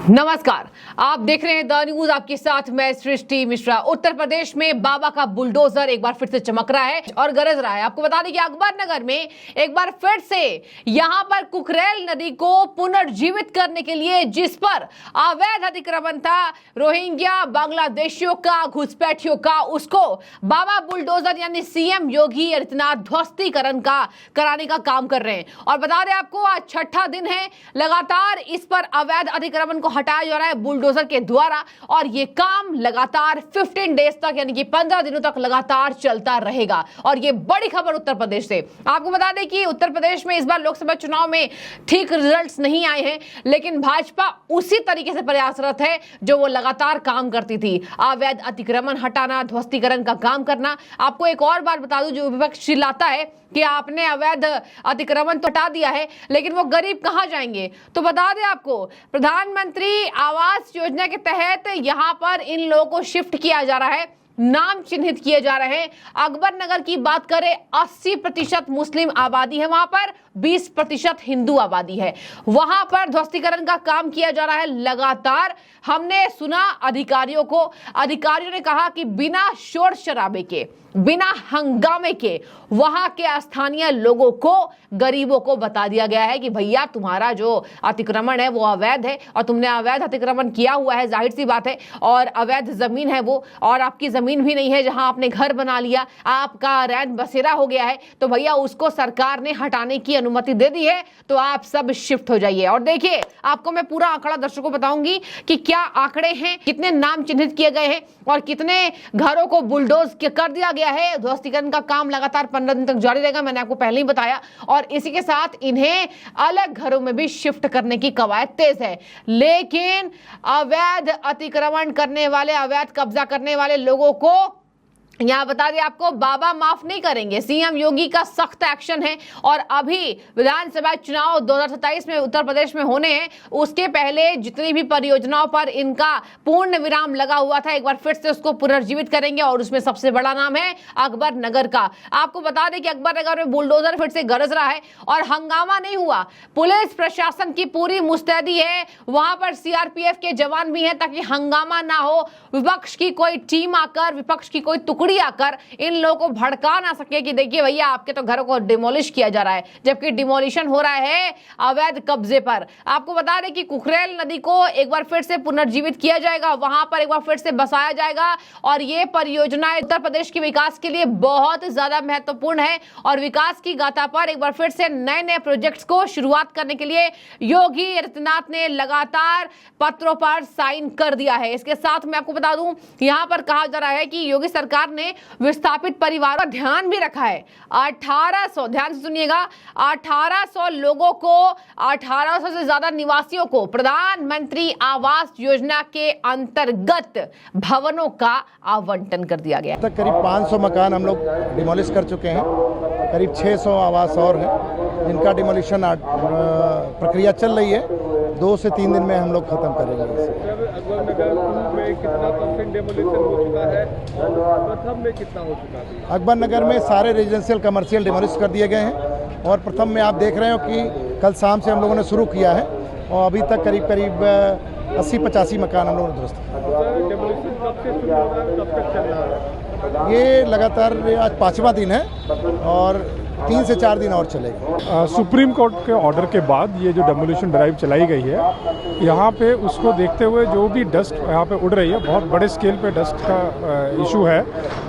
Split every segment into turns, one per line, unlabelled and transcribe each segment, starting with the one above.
नमस्कार, आप देख रहे हैं द न्यूज। आपके साथ मैं सृष्टि मिश्रा। उत्तर प्रदेश में बाबा का बुलडोजर एक बार फिर से चमक रहा है और गरज रहा है। आपको बता दें कि अकबरनगर में एक बार फिर से यहां पर कुकरेल नदी को पुनर्जीवित करने के लिए, जिस पर अवैध अतिक्रमण था रोहिंग्या बांग्लादेशियों का, घुसपैठियों का, उसको बाबा बुलडोजर यानी सीएम योगी आदित्यनाथ ध्वस्तीकरण का कराने का काम कर रहे हैं। और बता दें आपको, आज छठा दिन है लगातार इस पर अवैध अतिक्रमण को हटाया जा रहा है बुलडोजर के द्वारा, और ये काम लगातार 15 डेज तक यानी कि 15 दिनों तक लगातार चलता रहेगा। और ये बड़ी खबर उत्तर प्रदेश से। आपको बता दें कि उत्तर प्रदेश में इस बार लोकसभा चुनाव में ठीक रिजल्ट्स नहीं आए हैं, लेकिन भाजपा उसी तरीके से प्रयासरत है जो वो लगातार काम करती थी, अवैध अतिक्रमण हटाना, ध्वस्तीकरण का काम करना। आपको एक और बात बता दूं, जो विपक्ष चिल्लाता है कि आपने अवैध अतिक्रमण तो हटा दिया है, लेकिन वो गरीब कहां जाएंगे? तो बता दें आपको, प्रधानमंत्री आवास योजना के तहत यहां पर इन लोगों को शिफ्ट किया जा रहा है, नाम चिन्हित किए जा रहे हैं। अकबरनगर की बात करें, 80% मुस्लिम आबादी है वहां पर, 20% हिंदू आबादी है। वहां पर ध्वस्तीकरण का काम किया जा रहा है लगातार। हमने सुना अधिकारियों ने कहा कि बिना शोर शराबे के, बिना हंगामे के वहां के स्थानीय लोगों को, गरीबों को बता दिया गया है कि भैया तुम्हारा जो अतिक्रमण है वो अवैध है और तुमने अवैध अतिक्रमण किया हुआ है, जाहिर सी बात है, और अवैध जमीन है वो, और आपकी जमीन भी नहीं है जहां आपने घर बना लिया, आपका रैन बसेरा हो गया है, तो भैया उसको सरकार ने हटाने की अनुमति दे दी है, तो आप सब शिफ्ट हो जाइए। और देखिए, आपको मैं पूरा आंकड़ा दर्शकों को बताऊंगी कि क्या आंकड़े हैं, कितने नाम चिन्हित किए गए हैं और कितने घरों को बुलडोज कर दिया गया है। ध्वस्तीकरण का काम लगातार 15 दिन तक जारी रहेगा, मैंने आपको पहले ही बताया, और इसी के साथ इन्हें अलग घरों में भी शिफ्ट करने की कवायद तेज है। लेकिन अवैध अतिक्रमण करने वाले, अवैध कब्जा करने वाले लोगों को यहां बता दें आपको, बाबा माफ नहीं करेंगे। सीएम योगी का सख्त एक्शन है। और अभी विधानसभा चुनाव 2027 में उत्तर प्रदेश में होने हैं, उसके पहले जितनी भी परियोजनाओं पर इनका पूर्ण विराम लगा हुआ था, एक बार फिर से उसको पुनर्जीवित करेंगे। और उसमें सबसे बड़ा नाम है अकबरनगर का। आपको बता दें कि अकबरनगर में बुलडोजर फिर से गरज रहा है और हंगामा नहीं हुआ। पुलिस प्रशासन की पूरी मुस्तैदी है, वहां पर सीआरपीएफ के जवान भी हैं ताकि हंगामा ना हो, विपक्ष की कोई टीम आकर, विपक्ष की कोई टुकड़ी आकर इन लोगों को भड़का ना सके कि देखिए भैया आपके तो घरों को डिमोलिश किया जा रहा है, जबकि डिमोलिशन हो रहा है अवैध कब्जे पर। आपको बता दें कि कुकरेल नदी को एक बार फिर से पुनर्जीवित किया जाएगा, वहां पर एक बार फिर से बसाया जाएगा, और ये परियोजनाएं उत्तर प्रदेश के विकास के लिए बहुत ज्यादा महत्वपूर्ण है। और विकास की गाथा पर एक बार फिर से नए नए प्रोजेक्ट्स को शुरुआत करने के लिए योगी आदित्यनाथ ने लगातार पत्रों पर साइन कर दिया है। इसके साथ मैं आपको बता दूं, यहां पर कहा जा रहा है कि योगी सरकार ने विस्थापित परिवारों का ध्यान भी रखा है। 1800, ध्यान से सुनिएगा, 1800 लोगों को, 1800 से ज्यादा निवासियों को प्रधानमंत्री आवास योजना के अंतर्गत भवनों का आवंटन कर दिया गया।
तक करीब 500 मकान हम लोग डिमोलिश कर चुके हैं, करीब 600 आवास और हैं जिनका डिमोलिशन प्रक्रिया चल रही है। 2 से 3 दिन में हम लोग खत्म करेंगे।
अकबरनगर में कितना % डेमोलिशन हो चुका है, प्रथम में कितना हो चुका है?
अकबरनगर में सारे रेजिडेंशियल कमर्शियल डिमोलिश कर दिए गए हैं, और प्रथम में आप देख रहे हो कि कल शाम से हम लोगों ने शुरू किया है, और अभी तक करीब 80-85 मकान हम लोगों ने ध्वस्त किए।
डेमोलिशन कब से शुरू हो रहा है, कब तक चल रहा है?
ये लगातार आज 5वां दिन है और 3 से 4 दिन और चलेगा।
सुप्रीम कोर्ट के ऑर्डर के बाद ये जो डेमोलिशन ड्राइव चलाई गई है, यहाँ पे उसको देखते हुए जो भी डस्ट यहाँ पे उड़ रही है, बहुत बड़े स्केल पे डस्ट का इशू है,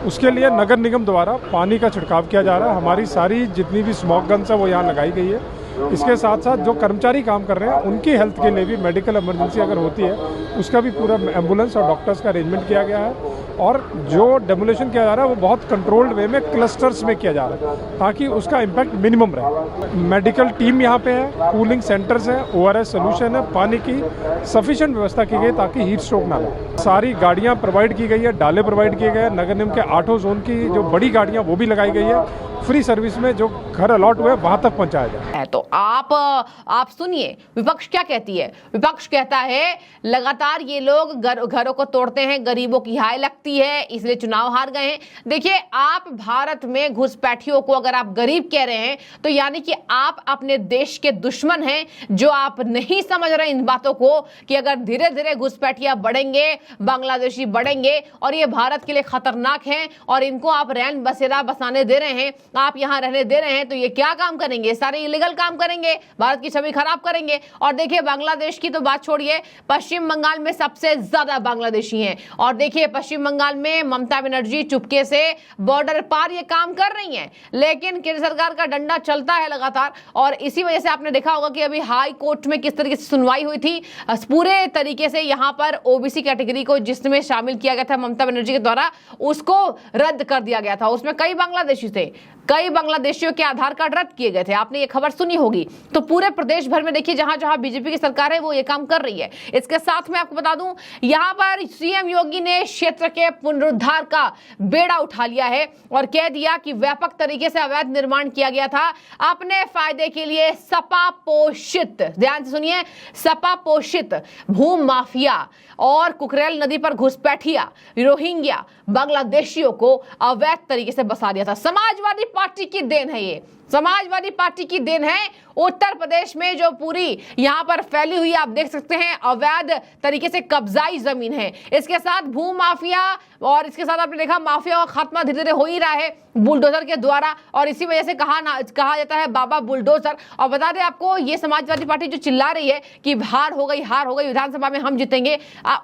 उसके लिए नगर निगम द्वारा पानी का छिड़काव किया जा रहा है। हमारी सारी जितनी भी स्मोक गन्स है वो यहाँ लगाई गई है। इसके साथ साथ जो कर्मचारी काम कर रहे हैं उनकी हेल्थ के लिए भी मेडिकल इमरजेंसी अगर होती है उसका भी पूरा एम्बुलेंस और डॉक्टर्स का अरेंजमेंट किया गया है। और जो डेमोलिशन किया जा रहा है वो बहुत कंट्रोल्ड वे में क्लस्टर्स में किया जा रहा है ताकि उसका इम्पैक्ट मिनिमम रहे। मेडिकल टीम यहाँ पे है, कूलिंग सेंटर्स है, ORS सोल्यूशन है, पानी की सफिशिएंट व्यवस्था की गई ताकि हीट स्ट्रोक ना लगे। सारी गाड़ियाँ प्रोवाइड की गई है, डाले प्रोवाइड किए गए हैं। नगर निगम के 8 जोन की जो बड़ी गाड़ियाँ वो भी लगाई गई है। फ्री सर्विस में जो घर अलॉट हुए वहाँ तक पहुँचाया जाए।
तो आप सुनिए विपक्ष क्या कहती है। विपक्ष कहता है लगातार ये लोग घरों को तोड़ते हैं, गरीबों की हाय लगती है, इसलिए चुनाव हार गए हैं। देखिए, आप भारत में घुसपैठियों को अगर आप गरीब कह रहे हैं तो यानी कि आप अपने देश के दुश्मन हैं, जो आप नहीं समझ रहे इन बातों को कि अगर धीरे धीरे घुसपैठियां बढ़ेंगे, बांग्लादेशी बढ़ेंगे और ये भारत के लिए खतरनाक हैं और इनको आप रैन बसेरा बसाने दे रहे हैं, आप यहां रहने दे रहे हैं, तो ये क्या काम करेंगे? सारे इलीगल काम करेंगे, भारत की छवि खराब करेंगे। और देखिए, बांग्लादेश की तो बात छोड़िए, पश्चिम बंगाल में सबसे ज्यादा बांग्लादेशी हैं और देखिए पश्चिम बंगाल में ममता बनर्जी चुपके से बॉर्डर पार ये काम कर रही हैं, लेकिन केंद्र सरकार का डंडा चलता है लगातार। और इसी वजह से आपने देखा होगा कि अभी हाई कोर्ट में किस तरीके से सुनवाई हुई थी। पूरे तरीके से यहां पर ओबीसी कैटेगरी को जिसमें शामिल किया गया था ममता बनर्जी के द्वारा, उसको रद्द कर दिया गया था। उसमें कई बांग्लादेशी थे, कई बांग्लादेशियों के आधार कार्ड रद्द किए गए थे, आपने ये खबर सुनी होगी। तो पूरे प्रदेश भर में देखिए जहां जहां बीजेपी की सरकार है वो ये काम कर रही है। इसके साथ में आपको बता दूं, यहां पर सीएम योगी ने क्षेत्र के पुनरुद्धार का बेड़ा उठा लिया है और कह दिया कि व्यापक तरीके से अवैध निर्माण किया गया था अपने फायदे के लिए। सपा पोषित, ध्यान से सुनिए, सपा पोषित भूमि माफिया और कुकरेल नदी पर घुसपैठिया रोहिंग्या बांग्लादेशियों को अवैध तरीके से बसा दिया था। समाजवादी पार्टी की देन है ये, समाजवादी पार्टी की देन है। उत्तर प्रदेश में जो पूरी यहां पर फैली हुई आप देख सकते हैं अवैध तरीके से कब्जाई जमीन है, इसके साथ भूमि माफिया और इसके साथ आपने देखा माफिया का खात्मा धीरे धीरे हो ही रहा है बुलडोजर के द्वारा। और इसी वजह से कहा जाता है बाबा बुलडोजर। और बता दें आपको, ये समाजवादी पार्टी जो चिल्ला रही है कि हार हो गई विधानसभा में हम जीतेंगे,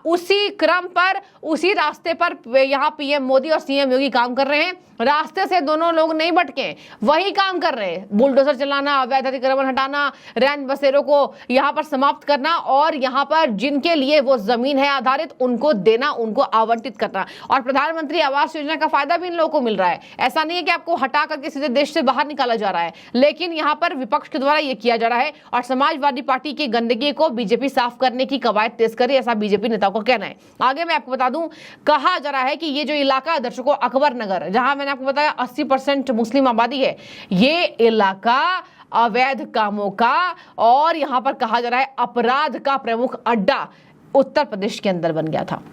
उसी क्रम पर उसी रास्ते पर यहाँ पीएम मोदी और सीएम योगी काम कर रहे हैं। रास्ते से दोनों लोग नहीं भटके, वही काम कर रहे हैं। बुलडोजर चलाना, अवैध अतिक्रमण हटाना, रैन बसेरों को यहाँ पर समाप्त करना और यहाँ पर जिनके लिए वो जमीन है आधारित उनको देना, उनको आवंटित करना। और प्रधानमंत्री आवास योजना का फायदा भी इन लोगों को मिल रहा है। ऐसा नहीं है कि आपको हटा करके सीधे देश से बाहर निकाला जा रहा है, लेकिन यहाँ पर विपक्ष के द्वारा ये किया जा रहा है और समाजवादी पार्टी की गंदगी को बीजेपी साफ करने की कवायद तेज करे, ऐसा बीजेपी नेताओं का कहना है। आगे मैं आपको बता दूं, कहा जा रहा है कि ये जो इलाका दर्शकों अकबर नगर, जहां मैंने आपको बताया 80% मुस्लिम आबादी है, ये इलाका अवैध कामों का और यहां पर कहा जा रहा है अपराध का प्रमुख अड्डा उत्तर प्रदेश के अंदर बन गया था।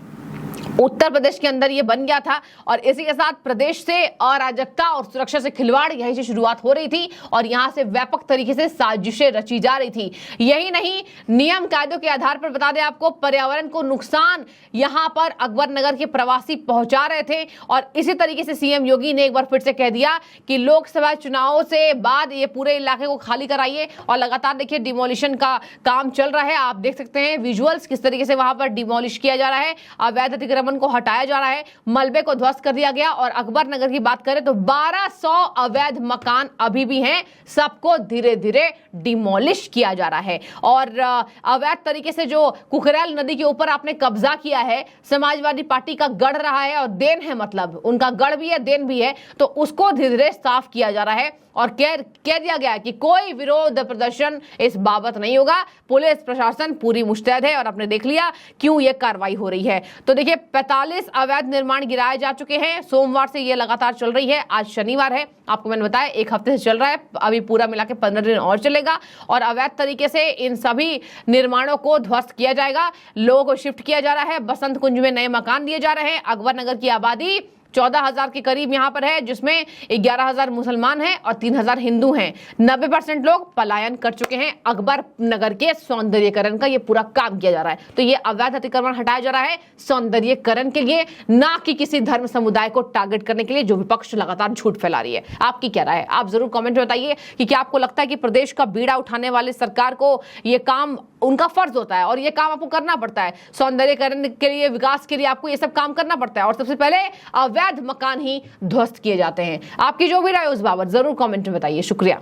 उत्तर प्रदेश के अंदर ये बन गया था और इसी के साथ प्रदेश से अराजकता और सुरक्षा से खिलवाड़ यहीं से शुरुआत हो रही थी और यहां से व्यापक तरीके से साजिशें रची जा रही थी। यही नहीं, नियम कायदों के आधार पर बता दें आपको, पर्यावरण को नुकसान यहां पर अकबर नगर के प्रवासी पहुंचा रहे थे। और इसी तरीके से सीएम योगी ने एक बार फिर से कह दिया कि लोकसभा चुनावों से बाद ये पूरे इलाके को खाली कराइए। और लगातार देखिए डिमोलिशन का काम चल रहा है, आप देख सकते हैं विजुअल्स किस तरीके से वहां पर डिमोलिश किया जा रहा है, अवैध अतिक्रमण को हटाया जा रहा है, मलबे को ध्वस्त कर दिया गया। और अकबर नगर की बात करें तो 1200 अवैध मकान अभी भी हैं, सबको धीरे धीरे डिमोलिश किया जा रहा है। और अवैध तरीके से जो कुकरेल नदी के ऊपर आपने कब्जा किया है, समाजवादी पार्टी का गढ़ रहा है और देन है, मतलब उनका गढ़ भी है देन भी है, तो उसको धीरे धीरे साफ किया जा रहा है। और कह दिया गया कि कोई विरोध प्रदर्शन इस बाबत नहीं होगा, पुलिस प्रशासन पूरी मुस्तैद है। और आपने देख लिया क्यों ये कार्रवाई हो रही है। तो देखिए 45 अवैध निर्माण गिराए जा चुके हैं, सोमवार से ये लगातार चल रही है, आज शनिवार है, आपको मैंने बताया एक हफ्ते से चल रहा है, अभी पूरा मिला के 15 दिन और चलेगा। और अवैध तरीके से इन सभी निर्माणों को ध्वस्त किया जाएगा, लोगों को शिफ्ट किया जा रहा है, बसंत कुंज में नए मकान दिए जा रहे हैं। अकबर नगर की आबादी 14,000 के करीब यहाँ पर है, जिसमें 11,000 मुसलमान हैं और 3,000 हिंदू हैं। 90% लोग पलायन कर चुके हैं। अकबर नगर के सौंदर्यीकरण का ये पूरा काम किया जा रहा है। तो ये अवैध अतिक्रमण हटाया जा रहा है सौंदर्यीकरण के लिए, ना कि किसी धर्म समुदाय को टारगेट करने के लिए, जो विपक्ष लगातार झूठ फैला रही है। आपकी क्या राय है, आप जरूर कमेंट में बताइए कि क्या आपको लगता है कि प्रदेश का बीड़ा उठाने वाली सरकार को ये काम उनका फर्ज होता है और ये काम आपको करना पड़ता है, सौंदर्यीकरण के लिए, विकास के लिए आपको ये सब काम करना पड़ता है और सबसे पहले अवैध मकान ही ध्वस्त किए जाते हैं। आपकी जो भी राय उस बाबत जरूर कमेंट में बताइए। शुक्रिया।